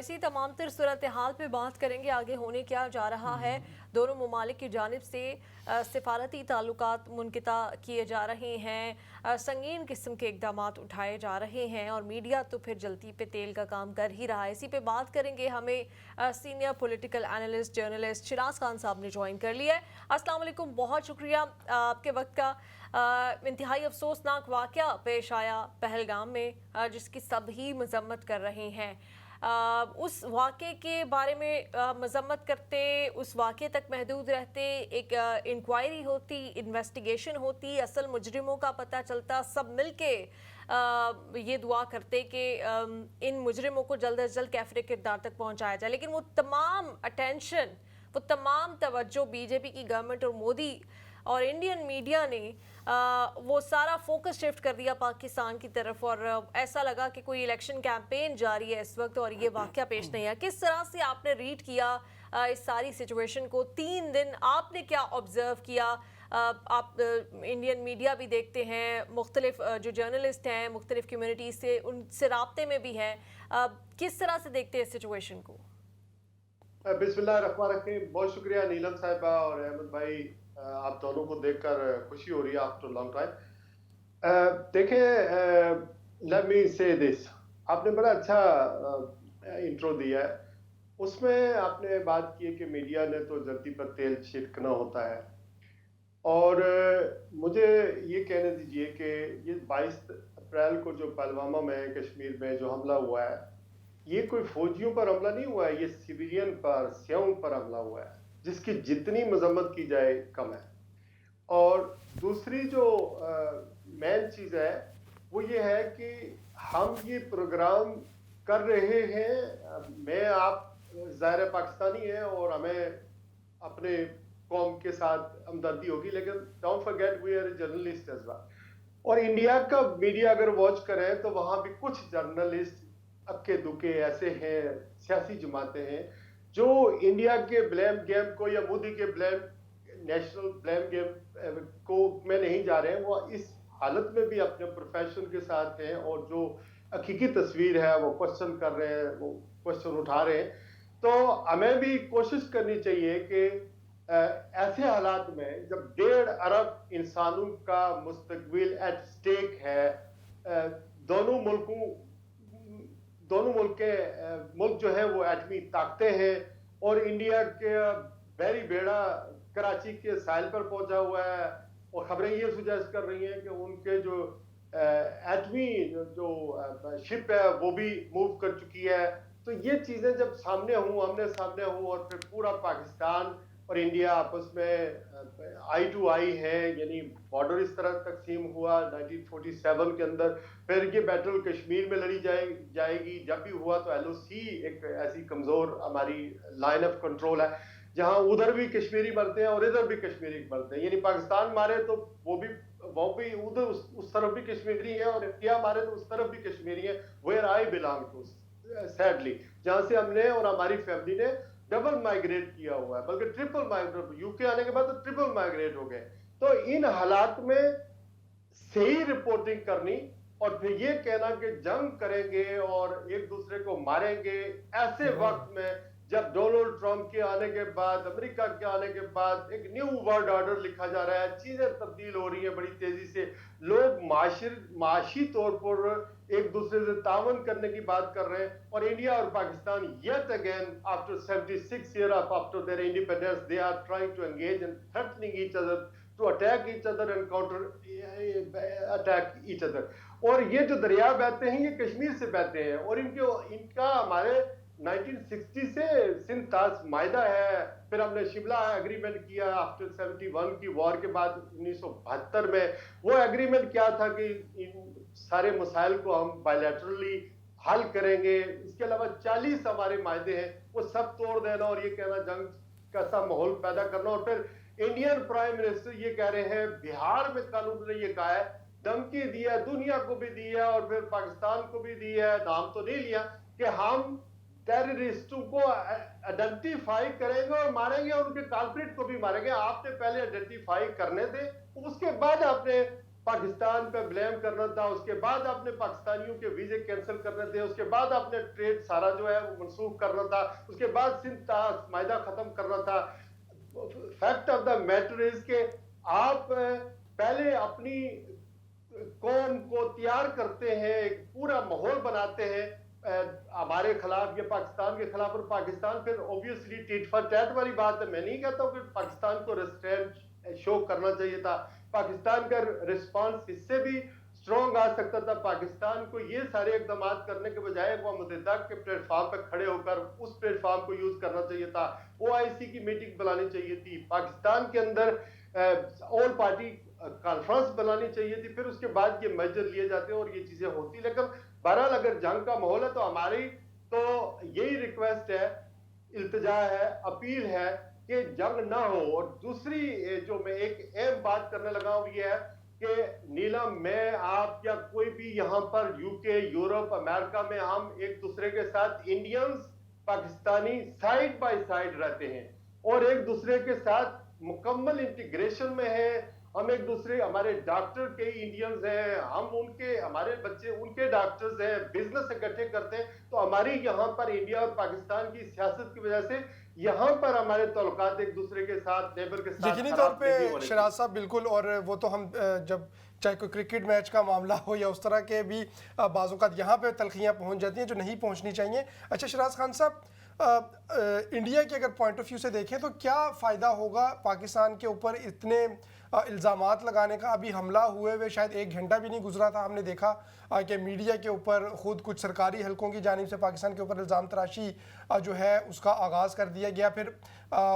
इसी तमाम तर सूरत हाल पे बात करेंगे आगे होने क्या जा रहा है। दोनों ममालिक की जानिब से सिफारती ताल्लुकात मुनक़िता किए जा रहे हैं, संगीन किस्म के इकदाम उठाए जा रहे हैं और मीडिया तो फिर जल्दी पे तेल का काम कर ही रहा है। इसी पे बात करेंगे। हमें senior political analyst journalist Siraj Khan साहब ने ज्वाइन कर लिया है। अस्सलाम वालेकुम, बहुत शुक्रिया आपके वक्त का। इंतहाई अफसोसनाक वाक़या पेश आया पहलगाम में, जिसकी सभी मजम्मत कर रहे हैं। उस वाक़े के बारे में मजम्मत करते, उस वाक़े तक महदूद रहते, एक इंक्वायरी होती, इन्वेस्टिगेशन होती, असल मुजरिमों का पता चलता, सब मिल के ये दुआ करते कि इन मुजरिमों को जल्द अज जल्द कैफरे किरदार तक पहुँचाया जाए। लेकिन वो तमाम अटेंशन, वो तमाम तवज्जो बीजेपी की गवर्नमेंट और मोदी और इंडियन मीडिया ने वो सारा फोकस शिफ्ट कर दिया पाकिस्तान की तरफ और ऐसा लगा कि कोई इलेक्शन कैंपेन जारी है इस वक्त और ये वाक़या पेश नहीं है। किस तरह से आपने रीड किया इस सारी सिचुएशन को? 3 दिन आपने क्या ऑब्जर्व किया? आप इंडियन मीडिया भी देखते हैं, मुख्तलिफ जो जर्नलिस्ट हैं मुख्तलिफ कम्यूनिटीज से, उनसे राब्ते में भी हैं, किस तरह से देखते हैं इस सिचुएशन को? बिस्मिल्लाहिर्रहमानिर्रहीम। बहुत शुक्रिया नीलम साहिबा और अहमद भाई, आप दोनों को देखकर खुशी हो रही है आफ्टर लॉन्ग टाइम। देखें, लेट मी से दिस, आपने बड़ा अच्छा इंट्रो दिया है। उसमें आपने बात की है कि मीडिया ने तो जल्दी पर तेल छिड़कना होता है और मुझे ये कहने दीजिए कि ये 22 अप्रैल को जो पुलवामा में कश्मीर में जो हमला हुआ है, ये कोई फौजियों पर हमला नहीं हुआ है, ये सिविलियन पर, सियाओं पर हमला हुआ है, जिसकी जितनी मजम्मत की जाए कम है। और दूसरी जो मेन चीज़ है वो ये है कि हम ये प्रोग्राम कर रहे हैं, मैं आप ज़ाहिर पाकिस्तानी हैं और हमें अपने कौम के साथ हमदर्दी होगी, लेकिन don't forget we are journalist as well. और इंडिया का मीडिया अगर वॉच करें तो वहाँ भी कुछ जर्नलिस्ट अक्के दुक्के ऐसे हैं, सियासी जमातें हैं जो इंडिया के ब्लेम गेम को या मोदी के ब्लेम नेशनल ब्लेम गेम को में नहीं जा रहे हैं। वो इस हालत में भी अपने प्रोफेशन के साथ हैं और जो हकीकी तस्वीर है वो क्वेश्चन कर रहे हैं, वो क्वेश्चन उठा रहे हैं। तो हमें भी कोशिश करनी चाहिए कि ऐसे हालात में जब 1.5 अरब इंसानों का मुस्तकबिल एट स्टेक है, दोनों मुल्क जो है वो एटमी ताकतें हैं और इंडिया के बहरी बेड़ा कराची के साहिल पर पहुंचा हुआ है और खबरें ये सुजेस्ट कर रही हैं कि उनके जो एटमी जो शिप है वो भी मूव कर चुकी है। तो ये चीजें जब सामने हों, आमने सामने हों और फिर पूरा पाकिस्तान और इंडिया आपस में आई टू आई है, यानी बॉर्डर इस तरह तकसीम हुआ 1947 के अंदर, फिर ये बैटल कश्मीर में लड़ी जाएगी। जब भी हुआ तो एलओसी एक ऐसी कमजोर हमारी लाइन ऑफ कंट्रोल है जहां उधर भी कश्मीरी मरते हैं और इधर भी कश्मीरी मरते हैं, यानी पाकिस्तान मारे तो वो भी उधर उस तरफ भी कश्मीरी है और इंडिया मारे तो उस तरफ भी कश्मीरी है। Where I belong to, sadly, जहां से हमने और हमारी फैमिली ने डबल माइग्रेट किया हुआ है, बल्कि ट्रिपल माइग्रेट, यूके आने के बाद तो ट्रिपल माइग्रेट हो गए। तो इन हालात में सही रिपोर्टिंग करनी और फिर ये कहना कि जंग करेंगे और एक दूसरे को मारेंगे, ऐसे वक्त में जब डोनाल्ड ट्रंप के आने के बाद, अमेरिका के आने के बाद एक न्यू वर्ल्ड ऑर्डर लिखा जा रहा है, चीजें तब्दील हो रही है बड़ी तेजी से, लोग माशी तौर पर एक दूसरे से तावन करने की बात कर रहे हैं और इंडिया और Pakistan yet again after 76 years after their independence they are trying to engage in threatening each other to attack each other and counter attack each other। और ये जो दरिया बहते हैं ये कश्मीर से बहते हैं और इनका हमारे 1960 से सिंध ताज मायदा है, फिर हमने शिमला एग्रीमेंट किया आफ्टर 71 की वॉर के बाद 1972 में। वो एग्रीमेंट क्या था कि इन सारे मसाइल को हम बायलैटरली हल करेंगे, इसके अलावा 40 हमारे मायदे हैं, वो सब तोड़ देना और ये कहना जंग कैसा माहौल पैदा करना। और फिर इंडियन प्राइम मिनिस्टर ये कह रहे हैं, बिहार में कानून ने ये कहा है, धमकी दी है, दुनिया को भी दी है और फिर पाकिस्तान को भी दी है, नाम तो नहीं लिया, कि हम टेररिस्टों को आइडेंटिफाई करेंगे और मारेंगे और उनके कल्प्रिट को भी मारेंगे। आपने पहले आइडेंटिफाई करने थे, उसके बाद आपने पाकिस्तान पे ब्लेम करना था, उसके बाद आपने पाकिस्तानियों के वीजे कैंसिल करने थे, उसके बाद आपने ट्रेड सारा जो है वो मनसूख करना था, उसके बाद सिंध मायदा खत्म करना था। Fact of the matter is के आप पहले अपनी कौम को तैयार करते हैं, एक पूरा माहौल बनाते हैं हमारे खिलाफ या पाकिस्तान के खिलाफ, और पाकिस्तान फिर ऑब्वियसली टिट फॉर टैट वाली बात है। मैं नहीं कहता हूं कि पाकिस्तान को रेस्ट्रेंट शो करना चाहिए था, पाकिस्तान का रिस्पांस इससे भी स्ट्रॉन्ग आ सकता था। पाकिस्तान को ये सारे इकदाम करने के बजाय अक़वाम मुत्तहिदा के प्लेटफॉर्म पर खड़े होकर उस प्लेटफॉर्म को यूज करना चाहिए था। OIC की मीटिंग बुलानी चाहिए थी, पाकिस्तान के अंदर ऑल पार्टी कॉन्फ्रेंस बनानी चाहिए थी, फिर उसके बाद ये मेजर लिए जाते और ये चीजें होती। लेकिन बहरहाल अगर जंग का माहौल है तो हमारी तो यही रिक्वेस्ट है, इल्तिजा है, अपील है कि जंग ना हो। और दूसरी जो मैं एक अहम बात करने लगा हूं ये है कि नीलम, मैं आप या कोई भी यहाँ पर यूके, यूरोप, अमेरिका में हम एक दूसरे के साथ Indians Pakistani side by side रहते हैं और एक दूसरे के साथ मुकम्मल इंटीग्रेशन में है। हम एक दूसरे, हमारे डॉक्टर कई इंडियंस हैं, हम उनके, हमारे बच्चे उनके डॉक्टर्स हैं, बिजनेस इकट्ठे करते हैं। तो हमारी यहाँ पर इंडिया और पाकिस्तान की सियासत की वजह से यहाँ पर हमारे तल्लुकात एक दूसरे के साथ, नेबर के साथ यकीनी तौर पे शराज साहब बिल्कुल। और वो तो हम जब चाहे कोई क्रिकेट मैच का मामला हो या उस तरह के भी बाज़ यहाँ पे तलखियाँ पहुँच जाती हैं जो नहीं पहुँचनी चाहिए। अच्छा शराज खान साहब, इंडिया के अगर पॉइंट ऑफ व्यू से देखें तो क्या फ़ायदा होगा पाकिस्तान के ऊपर इतने इल्ज़ामात लगाने का? अभी हमला हुए हुए शायद 1 घंटा भी नहीं गुजरा था, हमने देखा कि मीडिया के ऊपर खुद कुछ सरकारी हलकों की जानिब से पाकिस्तान के ऊपर इल्ज़ाम तराशी जो है उसका आगाज़ कर दिया गया। फिर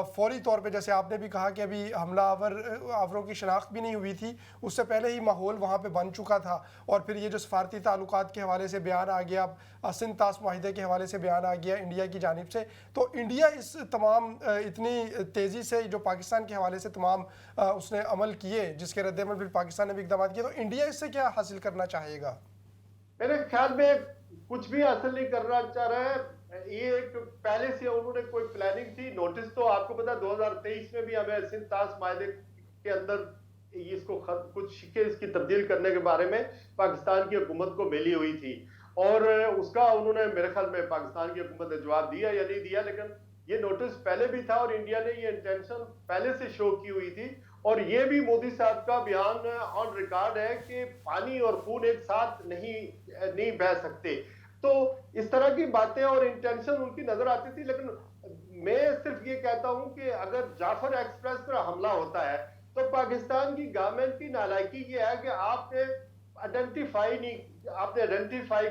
फौरी तौर पे जैसे आपने भी कहा कि अभी हमलावरों की शनाख्त भी नहीं हुई थी, उससे पहले ही माहौल वहाँ पे बन चुका था। और फिर ये जो सफारती ताल्लुकात के हवाले से बयान आ गया, सिंध तास माहिदे के हवाले से बयान आ गया इंडिया की जानिब से, तो इंडिया इस तमाम इतनी तेज़ी से जो पाकिस्तान के हवाले से तमाम उसने अमल किए, जिसके रद्द-ए-अमल फिर पाकिस्तान ने भी इक़दाम किए, तो इंडिया इससे क्या हासिल करना चाहेगा? मेरे ख्याल में कुछ भी हासिल नहीं करना चाह रहा है। ये एक पहले से उन्होंने कोई प्लानिंग थी। नोटिस तो आपको पता 2023 में भी हमें सिंध तास माहिदे के अंदर इसको कुछ शिक्के इसकी तब्दील करने के बारे में पाकिस्तान की हुकूमत को मिली हुई थी और उसका उन्होंने मेरे ख्याल में पाकिस्तान की हुकूमत ने जवाब दिया या नहीं दिया, लेकिन ये नोटिस पहले भी था और इंडिया ने ये इंटेंशन पहले से शो की हुई थी। और ये भी मोदी साहब का बयान ऑन रिकॉर्ड है कि पानी और खून एक साथ नहीं बह सकते। तो इस तरह की बातें और इंटेंशन उनकी नजर आती थी। लेकिन मैं सिर्फ ये कहता हूं कि अगर जाफर एक्सप्रेस पर हमला होता है तो पाकिस्तान की गवर्नमेंट की नालायकी ये है कि आपने आइडेंटिफाई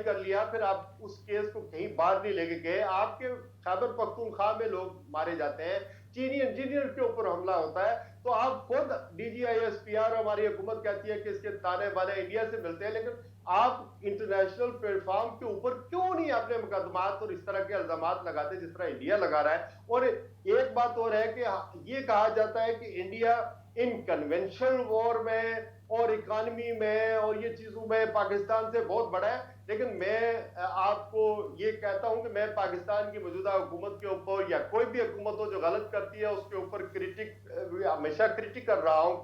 कर लिया, फिर आप उस केस को कहीं बाहर नहीं लेके गए। आपके खैबर पख्तूनख्वा में लोग मारे जाते हैं, चीनी इंजीनियर के ऊपर हमला होता है, तो आप खुद DGISPR हमारी हुकूमत कहती है कि इसके ताने बाने इंडिया से मिलते हैं, लेकिन आप इंटरनेशनल प्लेटफॉर्म के ऊपर क्यों नहीं अपने मुकदमात और इस तरह के इल्जामात लगाते जिस तरह इंडिया लगा रहा है। और एक बात और है कि ये कहा जाता है कि इंडिया इन कन्वेंशनल वॉर में और इकोनॉमी में और ये चीजों में पाकिस्तान से बहुत बड़ा है। लेकिन मैं आपको ये कहता हूं कि मैं पाकिस्तान की मौजूदा हुकूमत के ऊपर या कोई भी हुकूमत हो जो गलत करती है उसके ऊपर हमेशा क्रिटिक कर रहा हूं,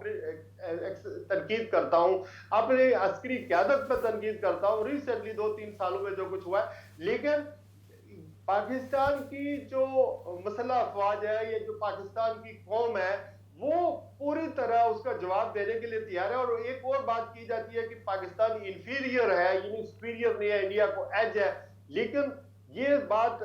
तनकीद करता हूं, अपने अस्करी क़यादत पर तनकीद करता हूं। रिसेंटली 2-3 सालों में जो कुछ हुआ है, लेकिन पाकिस्तान की जो मसल्ह अफवाज है, ये जो पाकिस्तान की कौम है, वो पूरी तरह उसका जवाब देने के लिए तैयार है। और एक और बात की जाती है कि पाकिस्तान इंफीरियर है, यानी सुपीरियर नहीं है, इंडिया को एज है। लेकिन ये बात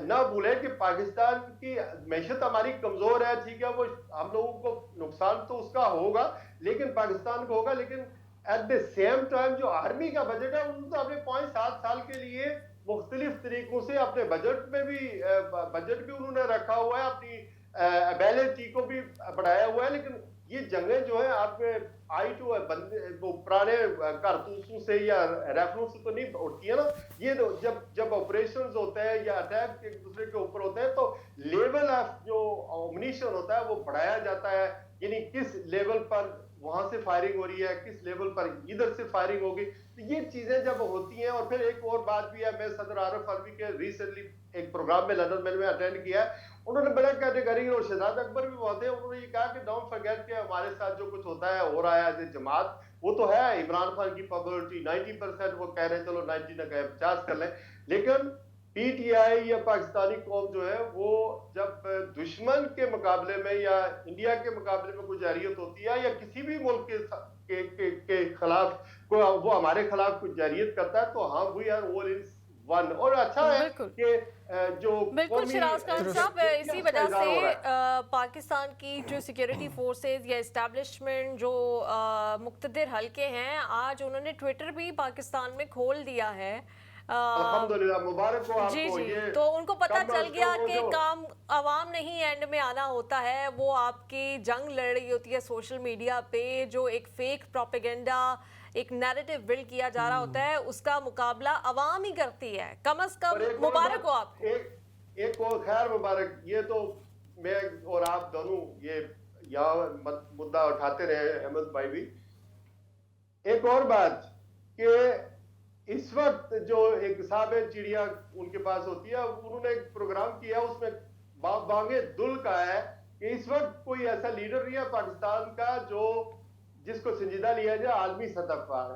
ना भूलें कि पाकिस्तान की मैशत हमारी कमजोर है, ठीक है, वो हम लोगों को नुकसान तो उसका होगा, लेकिन पाकिस्तान को होगा। लेकिन एट द सेम टाइम जो आर्मी का बजट है, उन्होंने तो अपने 5-7 साल के लिए मुख्तलिफ तरीकों से अपने बजट भी उन्होंने रखा हुआ है, अपनी एबिलिटी को भी बढ़ाया हुआ है। लेकिन ये जंगें जो है आपके वो पुराने कारतूसों से या राइफलों से तो नहीं उठती है ना। ये जब ऑपरेशंस होते हैं या अटैक एक दूसरे के ऊपर होते हैं तो लेवल ऑफ जो अम्युनिशन होता है वो बढ़ाया जाता है, यानी किस लेवल पर वहां से फायरिंग हो रही है, किस लेवल पर इधर से फायरिंग होगी। तो ये चीजें जब होती हैं, और फिर एक और बात भी है, मैं सदर आरिफ अलवी के रिसेंटली एक प्रोग्राम में लंदन में अटेंड किया, उन्होंने बड़ा कैटेगरी, और शहजाद अकबर भी बहुत है, उन्होंने ये कहा कि डोंट फॉरगेट कि हमारे साथ जो कुछ होता है हो रहा है एज ए जमात, वो तो है इमरान खान की पॉपुलरिटी 90%, वो कह रहे हैं चलो 90 ना कहे 50 कर लें, लेकिन पीटीआई या पाकिस्तानी कौम जो है वो जब दुश्मन के मुकाबले में या इंडिया के मुकाबले में कोई जारियत होती है या किसी भी मुल्क के खिलाफ वो हमारे खिलाफ कुछ जारियत करता है तो हम we are all in one. और अच्छा है कि जो बिल्कुल शिराज खान साहब, इसी वजह से पाकिस्तान की जो सिक्योरिटी फोर्सेस या इस्टेब्लिशमेंट जो मुक्तदिर हल्के हैं, आज उन्होंने ट्विटर भी पाकिस्तान में खोल दिया है। अल्हम्दुलिल्लाह, मुबारक हो आपको। जी जी, ये तो उनको पता चल गया कि जो काम अवाम नहीं एंड में आना होता है, वो आपकी जंग लड़ रही होती है सोशल मीडिया पे, जो एक फेक प्रोपेगेंडा, एक नैरेटिव बिल्ड किया जा रहा होता है, उसका मुकाबला अवाम ही करती है। कम से कम मुबारक हो आपको। एक और खैर मुबारक। ये तो मैं और आप दोनों ये यहाँ मुद्दा उठाते रहे अहमद भाई भी। एक और बात कि इस वक्त जो एक साहब चिड़िया उनके पास होती है, उन्होंने एक प्रोग्राम किया, उसमें बांगे दुल का है कि इस वक्त कोई ऐसा लीडर नहीं है पाकिस्तान का जो जिसको संजीदा लिया जाए आलमी सतह पर,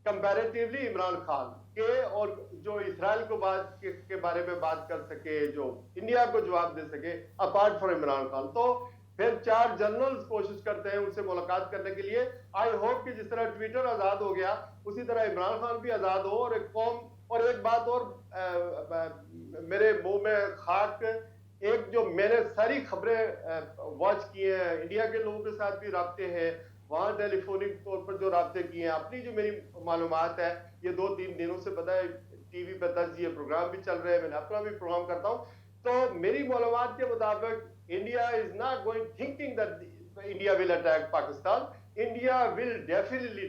कंपैरेटिवली इमरान खान के, और जो इसराइल को के बारे में बात कर सके, जो इंडिया को जवाब दे सके अपार्ट फ्रॉम इमरान खान। तो फिर 4 जनरल्स कोशिश करते हैं उनसे मुलाकात करने के लिए। आई होप कि जिस तरह ट्विटर आजाद हो गया उसी तरह इमरान खान भी आजाद हो और एक कौम। और एक बात और, मेरे मुंह में खाक, एक जो मैंने सारी खबरें वॉच की हैं, इंडिया के लोगों के साथ भी राब्ते हैं, वहां टेलीफोनिक तौर पर जो राब्ते किए हैं, अपनी जो मेरी मालूमात है, ये 2-3 दिनों से पता है टीवी पर 10 ये प्रोग्राम भी चल रहे हैं, मैंने अपना भी प्रोग्राम करता हूँ, तो मेरी मालूमात के मुताबिक India is not going thinking that India will attack Pakistan. India will definitely,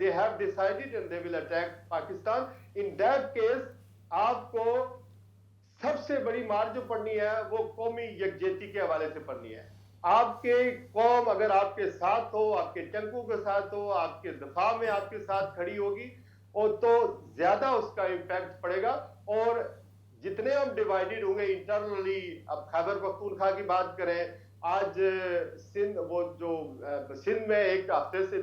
they have decided and they will attack Pakistan. In that case, आपको सबसे बड़ी मार जो पड़नी है वो कौमी यकजहती के हवाले से पड़नी है। आपके कौम अगर आपके साथ हो, आपके टंकों के साथ हो, आपके दफा में आपके साथ खड़ी होगी, और तो ज्यादा उसका इम्पैक्ट पड़ेगा। और जितने हम डिवाइडेड होंगे इंटरनली, अब खैबर पख्तूनख्वा की बात करें, आज सिंध, वो जो सिंध में एक हफ्ते से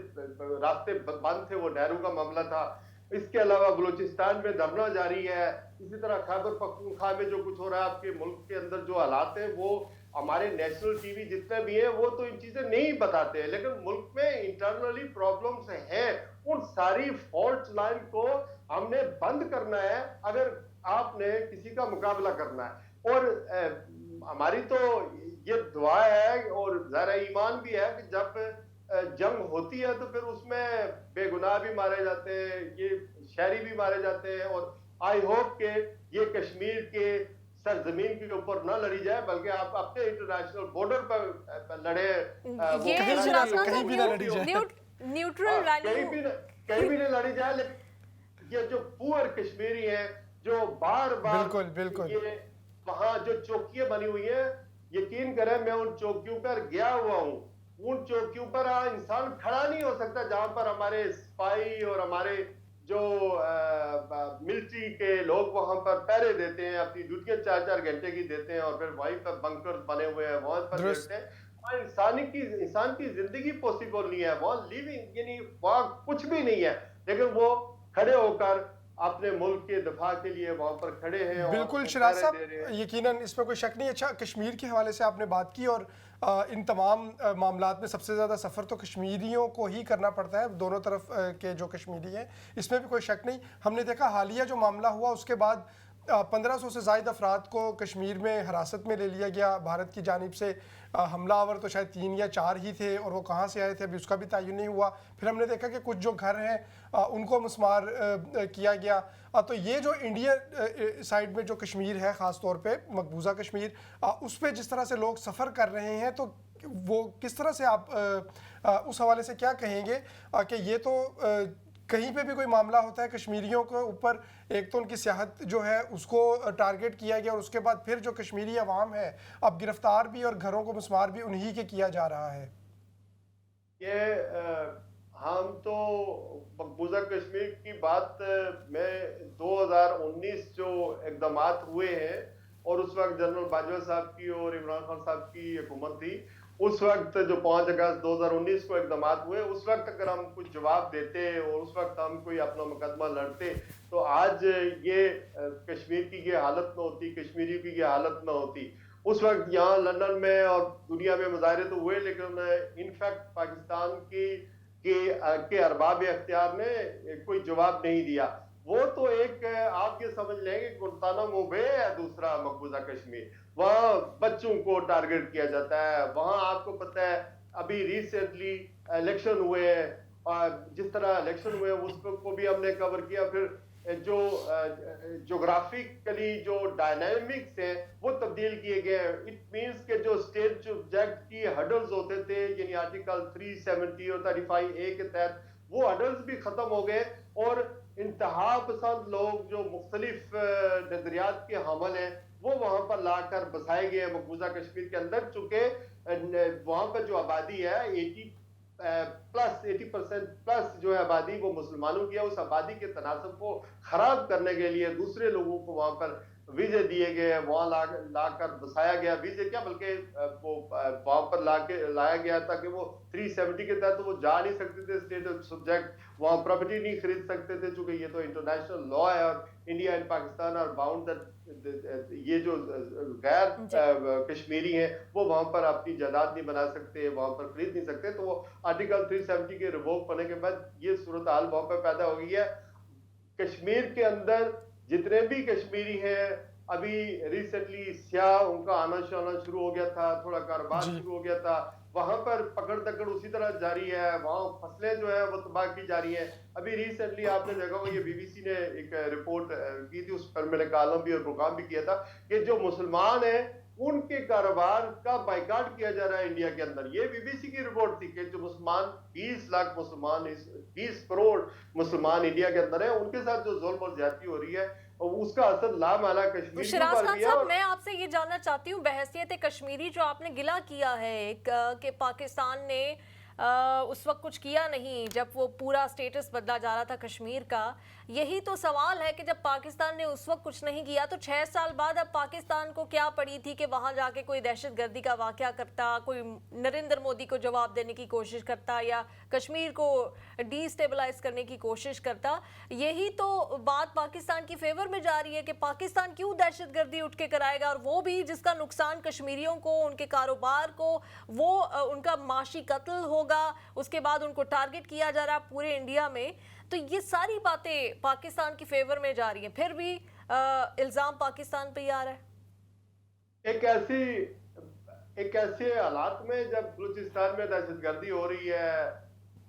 रास्ते बंद थे, वो नेहरू का मामला था। इसके अलावा बलूचिस्तान में धरना जारी है। इसी तरह खैबर पख्तूनख्वा में जो कुछ हो रहा है, आपके मुल्क के अंदर जो हालात हैं, वो हमारे नेशनल टीवी जितने भी हैं वो तो इन चीजें नहीं बताते हैं, लेकिन मुल्क में इंटरनली प्रॉब्लम्स हैं। उन सारी फॉल्ट लाइन को हमने बंद करना है अगर आपने किसी का मुकाबला करना है। और हमारी तो ये दुआ है और ज़रा ईमान भी है कि जब जंग होती है तो फिर उसमें बेगुनाह भी मारे जाते हैं, ये शहरी भी मारे जाते हैं। और आई होप के ये कश्मीर के सरजमीन के ऊपर ना लड़ी जाए, बल्कि आप अपने इंटरनेशनल बॉर्डर पर लड़े। ये कहीं भी ना लड़ी जाए, न्यूट्रल वैल्यू कहीं भी ना लड़ी जाए। लेकिन ये जो पुअर कश्मीरी हैं जो बार बार बिल्कुल ये वहां जो चौकियां बनी हुई हैं, यकीन करें मैं उन चौकियों पर गया हुआ हूं, उन चौकियों पर इंसान खड़ा नहीं हो सकता जहां पर हमारे सिपाही और हमारे जो मिलिट्री के लोग वहां पर पहरे देते हैं, अपनी ड्यूटियां 4-4 घंटे की देते हैं और फिर वहीं पर बंकर बने हुए हैं, वहां पर रहते हैं। वहां इंसान की जिंदगी पॉसिबल नहीं है, वहां लिविंग यानी वहां कुछ भी नहीं है, लेकिन वो खड़े होकर अपने मुल्क के दफा के लिए वहां पर खड़े हैं। बिल्कुल शिराज साहब, यकीनन इसमें कोई शक नहीं। अच्छा, कश्मीर के हवाले से आपने बात की और इन तमाम मामलात में सबसे ज़्यादा सफ़र तो कश्मीरियों को ही करना पड़ता है, दोनों तरफ के जो कश्मीरी हैं, इसमें भी कोई शक नहीं। हमने देखा हालिया जो मामला हुआ उसके बाद 1500 से ज़ायद अफराद को कश्मीर में हिरासत में ले लिया गया भारत की जानिब से। हमलावर तो शायद 3 या 4 ही थे और वो कहाँ से आए थे अभी उसका भी तयन नहीं हुआ। फिर हमने देखा कि कुछ जो घर हैं उनको मुस्मार किया गया। तो ये जो इंडिया साइड में जो कश्मीर है, ख़ास तौर पे मकबूजा कश्मीर, उस पर जिस तरह से लोग सफ़र कर रहे हैं, तो वो किस तरह से आप उस हवाले से क्या कहेंगे कि ये तो कहीं पे भी कोई मामला होता है कश्मीरियों के ऊपर, एक तो उनकी सियाहत जो है उसको टारगेट किया गया और उसके बाद फिर जो कश्मीरी अवाम है अब गिरफ्तार भी और घरों को मुस्मार भी उन्हीं के किया जा रहा है। ये हम तो मकबूजा कश्मीर की बात में 2019 जो इक़दामात हुए हैं और उस वक्त जनरल बाजवा साहब की और इमरान खान साहब की हुकूमत थी, उस वक्त जो 5 अगस्त 2019 को इकदामात हुए, उस वक्त अगर हम कुछ जवाब देते और उस वक्त हम कोई अपना मुकदमा लड़ते, तो आज ये कश्मीर की ये हालत ना होती, कश्मीरियों की ये हालत ना होती। उस वक्त यहाँ लंदन में और दुनिया में मुजाहरे तो हुए, लेकिन इनफैक्ट पाकिस्तान के अरबाब अख्तियार ने कोई जवाब नहीं दिया। वो तो एक आप ये समझ लेंगे गुंतानामो बे है दूसरा मकबूजा कश्मीर, वहां बच्चों को टारगेट किया जाता है। वहां आपको पता है अभी रिसेंटली इलेक्शन हुए हैं, और जिस तरह इलेक्शन हुए उसको भी हमने कवर किया। फिर जो जोग्राफिकली जो डायनामिक्स हैं वो तब्दील किए गए हैं। इट मींस के जो स्टेट ऑब्जेक्ट की हडल्स होते थे, यानी आर्टिकल 370 और 35A के तहत, वो हडल्स भी खत्म हो गए और इंतहा पसंद लोग जो मुख्तलिफ नजरियात के हमल हैं वो वहां पर लाकर बसाए गए हैं मकबूजा कश्मीर के अंदर। चूंकि वहां पर जो आबादी है 80% प्लस जो है आबादी वो मुसलमानों की है, उस आबादी के तनासब को खराब करने के लिए दूसरे लोगों को वहां पर वीजे दिए गए, वहां लाकर बसाया गया। वीजे क्या बल्कि वो वहां पर लाया गया ताकि वो 370 के तहत तो वो जा नहीं सकते थे स्टेट सब्जेक्ट, वहां प्रॉपर्टी नहीं खरीद सकते थे, चूंकि ये तो इंटरनेशनल लॉ है और India and Pakistan are bound that ये जो गैर कश्मीरी हैं वो वहां पर अपनी जायदाद नहीं बना सकते, वहां पर खरीद नहीं सकते। तो वो आर्टिकल 370 के रिवोक होने के बाद ये सूरत हाल वहां पर पैदा हो गई है। कश्मीर के अंदर जितने भी कश्मीरी हैं, अभी रिसेंटली स्याह उनका आना जाना शुरू हो गया था, थोड़ा कारोबार शुरू हो गया था, वहां पर पकड़ दकड़ उसी तरह जारी है, वहां फसलें जो है वो तबाह की जा रही हैं। अभी रिसेंटली आपने देखा होगा, ये बीबीसी ने एक रिपोर्ट की थी, उस पर मैंने कॉलम भी और प्रोग्राम भी किया था कि जो मुसलमान हैं उनके कारोबार का बाइकाट किया जा रहा है इंडिया के अंदर। ये बीबीसी की रिपोर्ट थी कि जो मुसलमान 20 लाख मुसलमान, 20 करोड़ मुसलमान इंडिया के अंदर है, उनके साथ जो जुल्म और ज्यादती हो रही है और उसका असर लामाला कश्मीर शिराज खान साहब, मैं आपसे ये जानना चाहती हूँ, बहसियत कश्मीरी जो आपने गिला किया है कि पाकिस्तान ने उस वक्त कुछ किया नहीं जब वो पूरा स्टेटस बदला जा रहा था कश्मीर का, यही तो सवाल है कि जब पाकिस्तान ने उस वक्त कुछ नहीं किया तो 6 साल बाद अब पाकिस्तान को क्या पड़ी थी कि वहां जाके कोई दहशतगर्दी का वाकया करता, कोई नरेंद्र मोदी को जवाब देने की कोशिश करता या कश्मीर को डिस्टेबलाइज करने की कोशिश करता। यही तो बात पाकिस्तान की फेवर में जा रही है कि पाकिस्तान क्यों दहशतगर्दी उठ के कराएगा, और वो भी जिसका नुकसान कश्मीरियों को, उनके कारोबार को, वो उनका माशी कत्ल होगा, उसके बाद उनको टारगेट किया जा रहा है पूरे इंडिया में। तो ये सारी बातें पाकिस्तान की फेवर में जा रही हैं, फिर भी इल्जाम पाकिस्तान पे ही आ रहा है। एक ऐसे हालात में जब बलूचिस्तान में दहशतगर्दी हो रही है,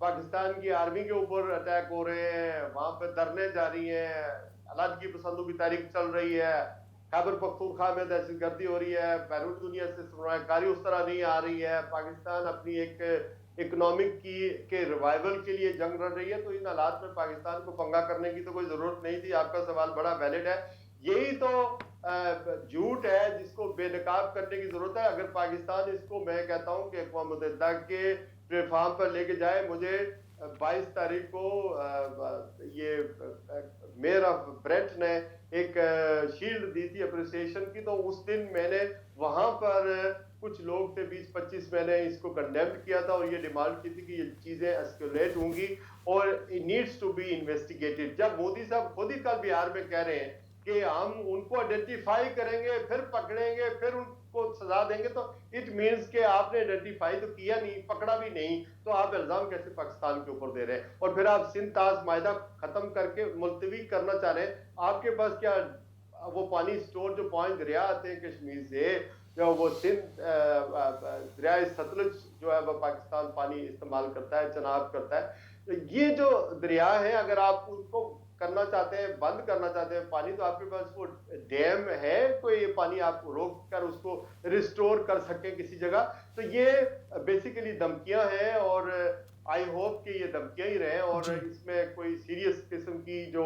पाकिस्तान की आर्मी के ऊपर अटैक हो रहे हैं, वहां पर धरने जारी हैं, अलादगी पसंदों की तारीख चल रही है, खैबर पख्तूनख्वा में दहशतगर्दी हो रही है, बैरून दुनिया से सरमायाकारी उस तरह नहीं आ रही है, पाकिस्तान अपनी एक इकोनॉमिक के रिवाइवल के लिए जंग लड़ रही है। तो इन हालात में पाकिस्तान को पंगा करने की तो कोई जरूरत नहीं थी। आपका सवाल बड़ा वैलिड है। यही तो झूठ है जिसको बेनकाब करने की जरूरत है। अगर पाकिस्तान इसको, मैं कहता हूं कि अक़वाम मुत्तहिदा के प्लेटफॉर्म पर लेके जाए। मुझे 22 तारीख को ये मेयर ऑफ ब्रेंट ने एक शील्ड दी थी अप्रिसिएशन की, तो उस दिन मैंने वहां पर कुछ लोग थे 20-25, मैंने इसको कंडेम किया था और ये डिमांड की थी कि ये चीजें एस्केलेट होंगी और it needs to be investigated. जब मोदी साहब खुद ही कल बिहार में कह रहे हैं कि हम उनको आइडेंटिफाई करेंगे, फिर पकड़ेंगे, फिर उनको सजा देंगे, तो इट मींस कि आपने आइडेंटिफाई तो किया नहीं, पकड़ा भी नहीं, तो आप इल्जाम कैसे पाकिस्तान के ऊपर दे रहे हैं? और फिर आप सिंध ताज माहिदा खत्म करके मुलतवी करना चाह रहे हैं। आपके पास क्या वो पानी स्टोर जो 5 दरिया आते हैं कश्मीर से, जो वो सिंध दरिया सतलुज जो है वो पाकिस्तान पानी इस्तेमाल करता है, चनाब करता है। तो ये जो दरिया है, अगर आप उनको करना चाहते हैं, बंद करना चाहते हैं पानी, तो आपके पास वो डैम है कोई, ये पानी आप रोक कर उसको रिस्टोर कर सकें किसी जगह? तो ये बेसिकली धमकियां हैं और आई होप कि ये धमकियां ही रहे और इसमें कोई सीरियस किस्म की जो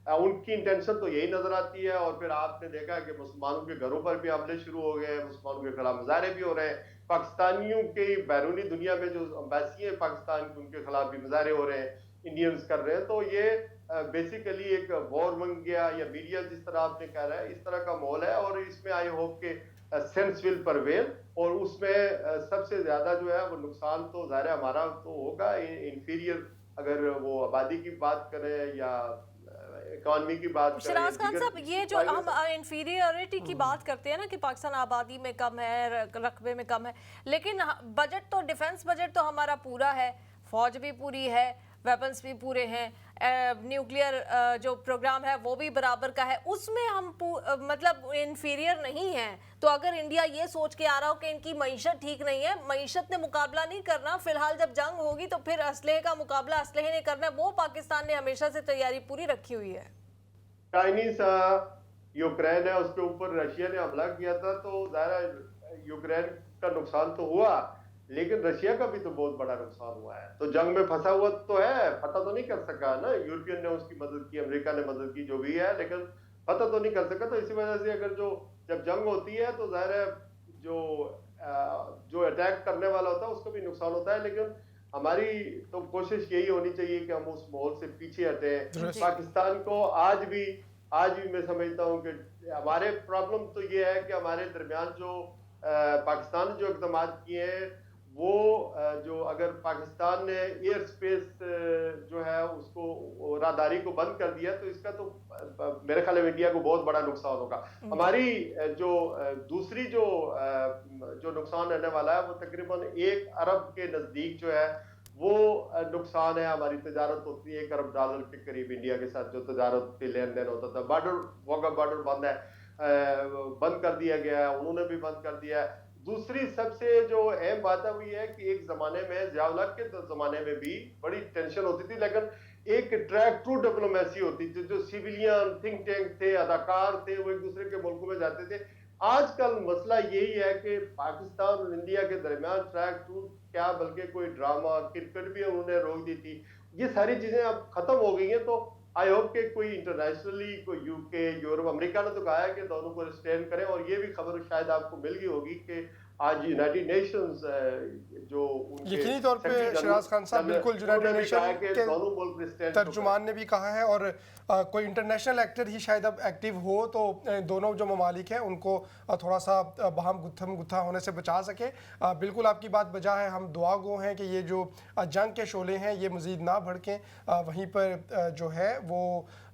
उनकी इंटेंशन तो यही नजर आती है। और फिर आपने देखा कि मुसलमानों के घरों पर भी हमले शुरू हो गए, मुसलमानों के खिलाफ मुजाहरे भी हो रहे हैं, पाकिस्तानियों के बैरूनी दुनिया में जो एम्बेसी है पाकिस्तान की, उनके खिलाफ भी मुजाहरे हो रहे हैं, इंडियंस कर रहे हैं। तो ये बेसिकली एक वॉर बन गया, या मीडिया जिस तरह आपने कह रहा है इस तरह का माहौल है, और इसमें आई होप के सेंस विल परवेल, और उसमें सबसे ज्यादा जो है वो नुकसान तो ज़ाहिर है हमारा तो होगा, इंफीरियर, अगर वो आबादी की बात करें या इकॉनमी की बात करें। शहराज खान साहब, ये जो हम इंफीरियरिटी की बात करते हैं ना कि पाकिस्तान आबादी में कम है, रकबे में कम है, लेकिन बजट तो, डिफेंस बजट तो हमारा पूरा है, फौज भी पूरी है, वेपन्स भी पूरे हैं, न्यूक्लियर जो प्रोग्राम है वो भी बराबर का है, उसमें हम मतलब इंफीरियर नहीं है। तो अगर इंडिया ये सोच के आ रहा हो कि इनकी मईशत ठीक नहीं है, मईशत ने मुकाबला नहीं करना, फिलहाल जब जंग होगी तो फिर असलहे का मुकाबला असलहे ने करना है, वो पाकिस्तान ने हमेशा से तैयारी पूरी रखी हुई है। चाइनीज यूक्रेन है, उसके ऊपर रशिया ने हमला किया था, तो ज़ाहिर यूक्रेन का नुकसान तो हुआ, लेकिन रशिया का भी तो बहुत बड़ा नुकसान हुआ है। तो जंग में फंसा हुआ तो है, फतह तो नहीं कर सका ना, यूरोपियन ने उसकी मदद की, अमेरिका ने मदद की, जो भी है, लेकिन फतह तो नहीं कर सका। तो इसी वजह से अगर जब जंग होती है तो ज़ाहिर है जो अटैक करने वाला होता है उसको भी नुकसान होता है, लेकिन हमारी तो कोशिश यही होनी चाहिए कि हम उस माहौल से पीछे हटें। पाकिस्तान को आज भी मैं समझता हूँ कि हमारे प्रॉब्लम तो ये है कि हमारे दरमियान जो पाकिस्तान ने जो इक़दाम किए हैं, वो जो अगर पाकिस्तान ने एयर स्पेस जो है उसको राहदारी को बंद कर दिया, तो इसका तो मेरे ख्याल में इंडिया को बहुत बड़ा नुकसान होगा। हमारी जो दूसरी जो नुकसान रहने वाला है वो तकरीबन 1 अरब के नजदीक जो है वो नुकसान है। हमारी तजारत होती है $1 अरब के करीब, इंडिया के साथ जो तजारत पे लेन देन होता था। बॉर्डर बंद है, बंद कर दिया गया है, उन्होंने भी बंद कर दिया है। दूसरी सबसे जो अहम बात है वो ये है कि एक जमाने में, ज़िया-उल-हक के जमाने में भी बड़ी टेंशन होती थी, लेकिन एक ट्रैक टू डिप्लोमेसी होती थी। जो सिविलियन थिंक टैंक थे, अदाकार थे, वो एक दूसरे के मुल्कों में जाते थे। आजकल मसला यही है कि पाकिस्तान और इंडिया के दरमियान ट्रैक टू क्या, बल्कि कोई ड्रामा, क्रिकेट भी उन्होंने रोक दी थी। ये सारी चीजें अब खत्म हो गई हैं। तो आई होप के कोई इंटरनेशनली, कोई यूके, यूरोप, अमेरिका ने तो कहा है कि दोनों को रिस्ट्रेन करें, और ये भी खबर शायद आपको मिल गई होगी कि आज यूनाइटेड नेशंस जो यकीनी तौर पे शहराज खान साहब, बिल्कुल यूनाइटेड नेशन के तर्जुमान ने भी कहा है, और कोई इंटरनेशनल एक्टर ही शायद अब एक्टिव हो तो दोनों जो ममालिक हैं उनको थोड़ा सा बहम गुत्था होने से बचा सके। बिल्कुल आपकी बात बजा है। हम दुआ गो हैं कि ये जो जंग के शोले हैं ये मज़ीद ना भड़कें, वहीं पर जो है वो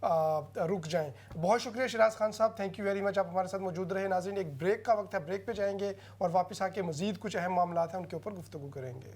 रुक जाएं। बहुत शुक्रिया शहराज खान साहब, थैंक यू वेरी मच, आप हमारे साथ मौजूद रहे। नाज़रीन, एक ब्रेक का वक्त है, ब्रेक पे जाएंगे और वापस आके मज़ीद कुछ अहम मामला हैं उनके ऊपर गुफ्तगू करेंगे।